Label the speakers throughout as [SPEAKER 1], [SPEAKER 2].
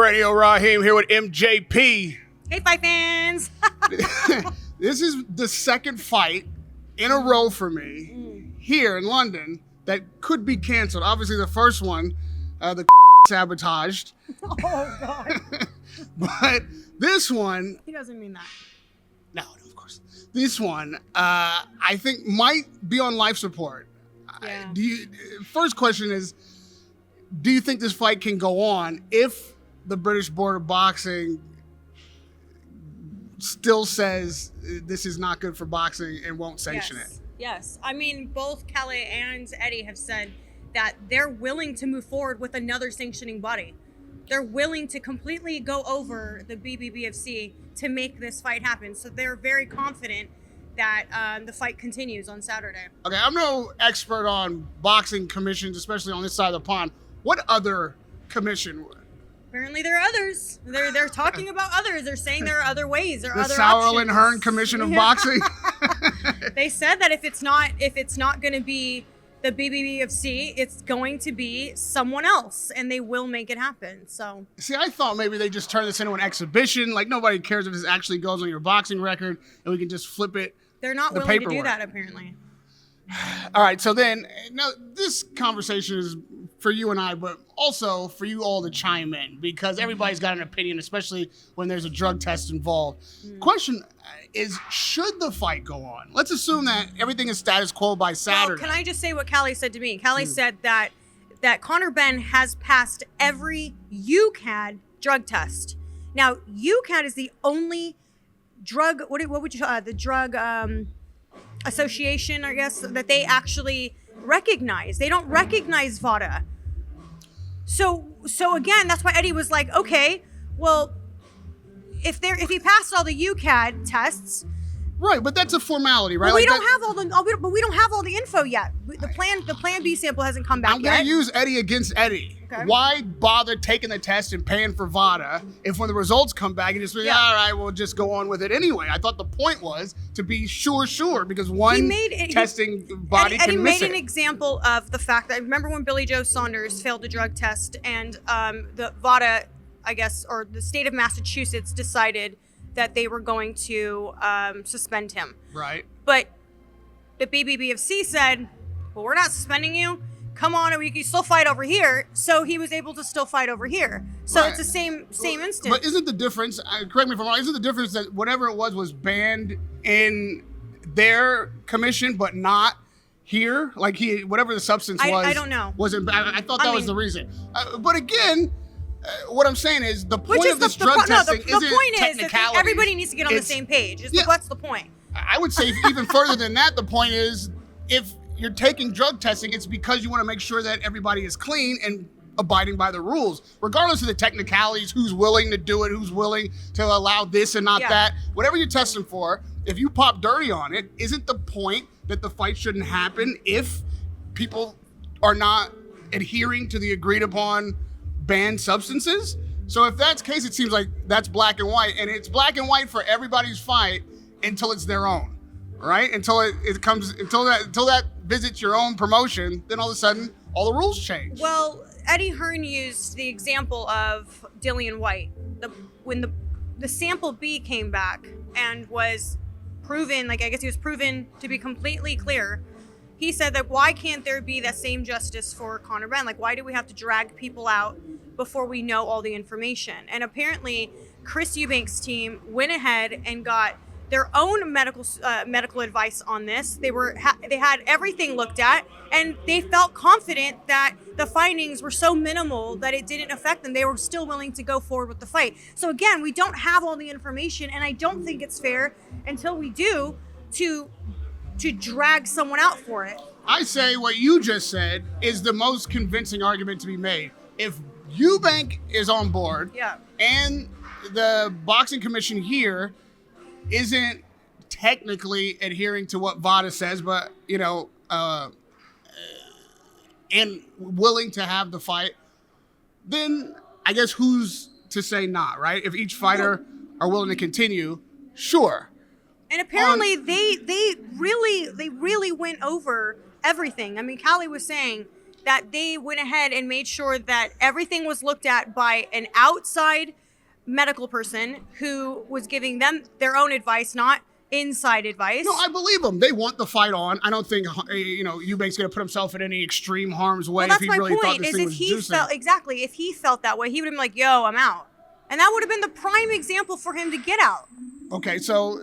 [SPEAKER 1] Radio. Rahim here with MJP.
[SPEAKER 2] Hey, fight fans.
[SPEAKER 1] This is the second fight in a row for me here in London that could be canceled. Obviously, the first one, the sabotaged.
[SPEAKER 2] Oh, God.
[SPEAKER 1] But this one...
[SPEAKER 2] He doesn't mean that.
[SPEAKER 1] No, of course. This one, I think, might be on life support.
[SPEAKER 2] Yeah.
[SPEAKER 1] First question is, do you think this fight can go on if the British Board of Boxing still says this is not good for boxing and won't sanction it?
[SPEAKER 2] Yes. I mean, both Kelly and Eddie have said that they're willing to move forward with another sanctioning body. They're willing to completely go over the BBBoC to make this fight happen. So they're very confident that the fight continues on Saturday. Okay,
[SPEAKER 1] I'm no expert on boxing commissions, especially on this side of the pond. What other commission?
[SPEAKER 2] Apparently there are others. They're talking about others. They're saying there are other ways. There are other
[SPEAKER 1] Sauerland
[SPEAKER 2] options.
[SPEAKER 1] Hearn Commission of Boxing.
[SPEAKER 2] They said that if it's not going to be the BBBoC, it's going to be someone else, and they will make it happen. So,
[SPEAKER 1] see, I thought maybe they just turn this into an exhibition. Like, nobody cares if this actually goes on your boxing record, and we can just flip it.
[SPEAKER 2] They're not willing to do that, apparently.
[SPEAKER 1] All right, so then, now this conversation is for you and I, but also for you all to chime in, because everybody's got an opinion, especially when there's a drug test involved. Question is, should the fight go on? Let's assume that everything is status quo by Saturday.
[SPEAKER 2] Well, can I just say what Callie said to me? Callie said that Conor Benn has passed every UCAD drug test. Now, UCAD is the only drug, what would you the drug association, I guess, that they actually recognize. They don't recognize VADA. So again, that's why Eddie was like, okay, well, if he passed all the UCAD tests,
[SPEAKER 1] right? But that's a formality, right?
[SPEAKER 2] But we don't have all the info yet. The Plan B sample hasn't come back yet.
[SPEAKER 1] I'm gonna use Eddie against Eddie. Okay. Why bother taking the test and paying for VADA if when the results come back you just be all right, we'll just go on with it anyway? I thought the point was to be sure, because one testing body
[SPEAKER 2] Eddie
[SPEAKER 1] can miss it.
[SPEAKER 2] Eddie made an example of the fact that, I remember when Billy Joe Saunders failed the drug test and the VADA, I guess, or the state of Massachusetts decided that they were going to suspend him.
[SPEAKER 1] Right.
[SPEAKER 2] But the BBBoC said, well, we're not suspending you. Come on, we can still fight over here. So he was able to still fight over here. So It's the same instance.
[SPEAKER 1] But isn't the difference, correct me if I'm wrong, isn't the difference that whatever it was banned in their commission, but not here? Like whatever the substance was.
[SPEAKER 2] I don't know.
[SPEAKER 1] I thought that was the reason. But again, what I'm saying is the point of this drug testing isn't
[SPEAKER 2] the point is
[SPEAKER 1] technicality.
[SPEAKER 2] That everybody needs to get on the same page. What's the point?
[SPEAKER 1] I would say even further than that, the point is if you're taking drug testing, it's because you want to make sure that everybody is clean and abiding by the rules, regardless of the technicalities, who's willing to do it, who's willing to allow this and not that. Whatever you're testing for, if you pop dirty on it, isn't the point that the fight shouldn't happen if people are not adhering to the agreed upon banned substances? So if that's the case, it seems like that's black and white, and it's black and white for everybody's fight until it's their own, right? Until that visits your own promotion, then all of a sudden all the rules change.
[SPEAKER 2] Well, Eddie Hearn used the example of Dillian White. When the sample B came back and was proven, I guess he was proven to be completely clear, he said that why can't there be that same justice for Conor Benn? Like, why do we have to drag people out before we know all the information? And apparently, Chris Eubank's team went ahead and got their own medical advice on this. They had everything looked at, and they felt confident that the findings were so minimal that it didn't affect them. They were still willing to go forward with the fight. So again, we don't have all the information, and I don't think it's fair until we do to drag someone out for it.
[SPEAKER 1] I say what you just said is the most convincing argument to be made. If Eubank is on board, and the boxing commission here isn't technically adhering to what VADA says, but and willing to have the fight, then I guess who's to say not, right? If each fighter are willing to continue, sure.
[SPEAKER 2] And apparently they really went over everything. I mean, Callie was saying that they went ahead and made sure that everything was looked at by an outside medical person who was giving them their own advice, not inside advice.
[SPEAKER 1] No, I believe them. They want the fight on. I don't think Eubank's going to put himself in any extreme harm's way.
[SPEAKER 2] Well, that's
[SPEAKER 1] if he
[SPEAKER 2] my
[SPEAKER 1] really thought
[SPEAKER 2] point.
[SPEAKER 1] this
[SPEAKER 2] Is
[SPEAKER 1] thing
[SPEAKER 2] if
[SPEAKER 1] was
[SPEAKER 2] he
[SPEAKER 1] juicing.
[SPEAKER 2] felt exactly, if he felt that way, he would have been like, "Yo, I'm out," and that would have been the prime example for him to get out.
[SPEAKER 1] Okay, so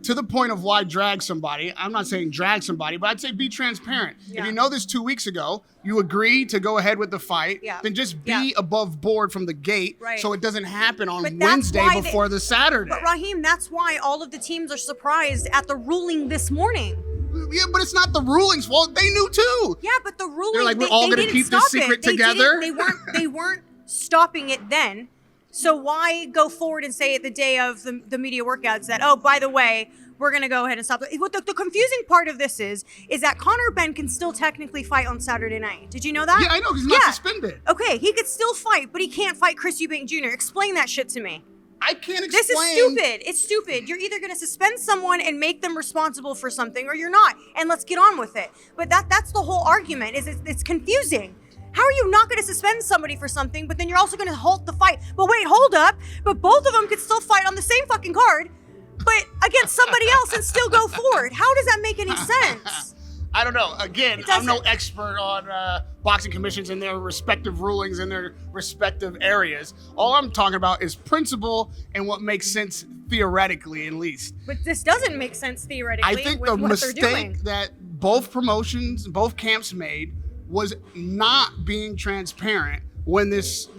[SPEAKER 1] to the point of why drag somebody, I'm not saying drag somebody, but I'd say be transparent.
[SPEAKER 2] Yeah.
[SPEAKER 1] If you know this 2 weeks ago, you agree to go ahead with the fight, then just be above board from the gate so it doesn't happen on Wednesday before the Saturday.
[SPEAKER 2] But Rahim, that's why all of the teams are surprised at the ruling this morning.
[SPEAKER 1] Yeah, but it's not the ruling's fault. They knew too.
[SPEAKER 2] Yeah, but the ruling,
[SPEAKER 1] they're like, we're all going to keep this secret together.
[SPEAKER 2] They weren't stopping it then. So why go forward and say it the day of the media workouts that, oh, by the way, we're going to go ahead and stop it. What the confusing part of this is that Conor Benn can still technically fight on Saturday night. Did you know that?
[SPEAKER 1] Yeah, I know. He's not suspended.
[SPEAKER 2] Okay, he could still fight, but he can't fight Chris Eubank Jr. Explain that shit to me.
[SPEAKER 1] I can't explain.
[SPEAKER 2] This is stupid. It's stupid. You're either going to suspend someone and make them responsible for something, or you're not. And let's get on with it. But that's the whole argument. It's confusing. How are you not going to suspend somebody for something, but then you're also going to halt the fight? But wait, hold up. But both of them could still fight on the same fucking card, but against somebody else and still go forward. How does that make any sense?
[SPEAKER 1] I don't know. Again, I'm no expert on boxing commissions and their respective rulings in their respective areas. All I'm talking about is principle and what makes sense theoretically, at least.
[SPEAKER 2] But this doesn't make sense theoretically.
[SPEAKER 1] I think
[SPEAKER 2] with
[SPEAKER 1] the
[SPEAKER 2] what they're doing.
[SPEAKER 1] mistake that both promotions, both camps made was not being transparent when this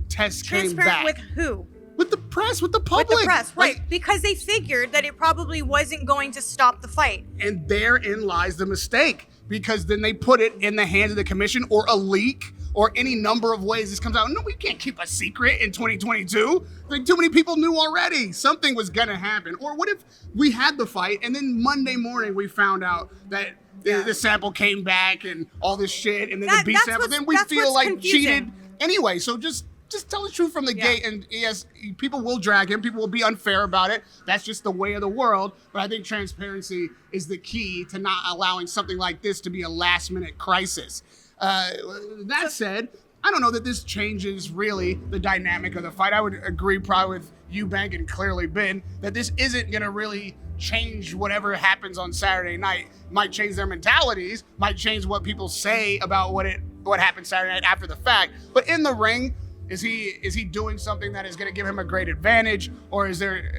[SPEAKER 1] test came back.
[SPEAKER 2] Transparent with who?
[SPEAKER 1] With the press, with the public.
[SPEAKER 2] With the press, right. Because they figured that it probably wasn't going to stop the fight.
[SPEAKER 1] And therein lies the mistake. Because then they put it in the hands of the commission or a leak or any number of ways this comes out. No, we can't keep a secret in 2022. Like, too many people knew already. Something was going to happen. Or what if we had the fight and then Monday morning we found out that the sample came back and all this shit and then the B sample. Then we feel like cheated anyway. So just tell the truth from the gate. And yes, people will drag him. People will be unfair about it. That's just the way of the world. But I think transparency is the key to not allowing something like this to be a last minute crisis. That said, I don't know that this changes really the dynamic of the fight. I would agree probably with Eubank and clearly Ben that this isn't going to really change whatever happens on Saturday night. Might change their mentalities, might change what people say about what happened Saturday night after the fact. But in the ring, is he doing something that is going to give him a great advantage, or is there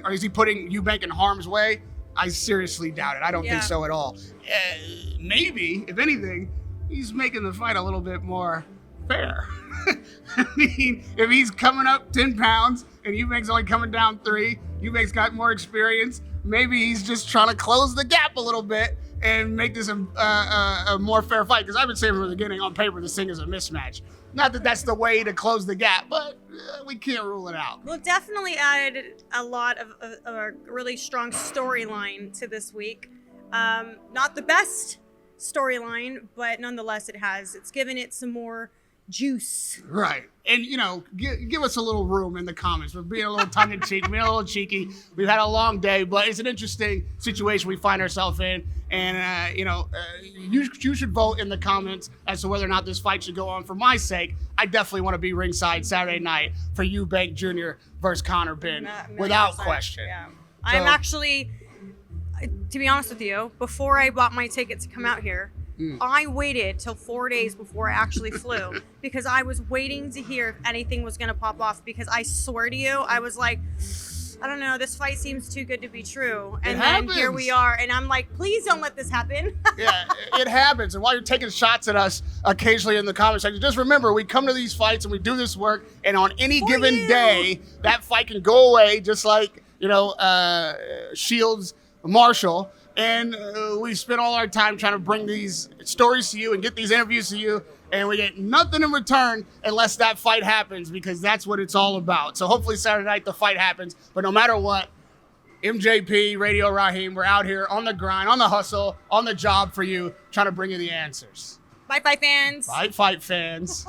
[SPEAKER 1] or is he putting Eubank in harm's way? I seriously doubt it. I don't think so at all. Maybe, if anything, he's making the fight a little bit more fair. I mean, if he's coming up 10 pounds and Eubank's only coming down 3, Eubank's got more experience. Maybe he's just trying to close the gap a little bit and make this a more fair fight. Because I've been saying from the beginning, on paper, this thing is a mismatch. Not that that's the way to close the gap, but we can't rule it out.
[SPEAKER 2] Well, definitely added a lot of a really strong storyline to this week. Not the best storyline, but nonetheless, it's given it some more juice.
[SPEAKER 1] Right. And, give us a little room in the comments. We're being a little tongue-in-cheek, being a little cheeky. We've had a long day, but it's an interesting situation we find ourselves in. And, you should vote in the comments as to whether or not this fight should go on. For my sake, I definitely want to be ringside Saturday night for Eubank Jr. versus Conor Benn, without question. Yeah.
[SPEAKER 2] So, I'm actually, to be honest with you, before I bought my ticket to come out here, I waited till 4 days before I actually flew because I was waiting to hear if anything was going to pop off, because I swear to you, I was like, I don't know, this fight seems too good to be true. And then here we are, and I'm like, please don't let this happen.
[SPEAKER 1] Yeah, it happens. And while you're taking shots at us occasionally in the comment section, just remember, we come to these fights and we do this work, and on any given day, that fight can go away, just like, Shields Marshall. And we spend all our time trying to bring these stories to you and get these interviews to you, and we get nothing in return unless that fight happens, because that's what it's all about. So hopefully Saturday night the fight happens, but no matter what, MJP, Radio Rahim, we're out here on the grind, on the hustle, on the job for you, trying to bring you the answers.
[SPEAKER 2] Bye, fight fans.
[SPEAKER 1] Bye, fight fans.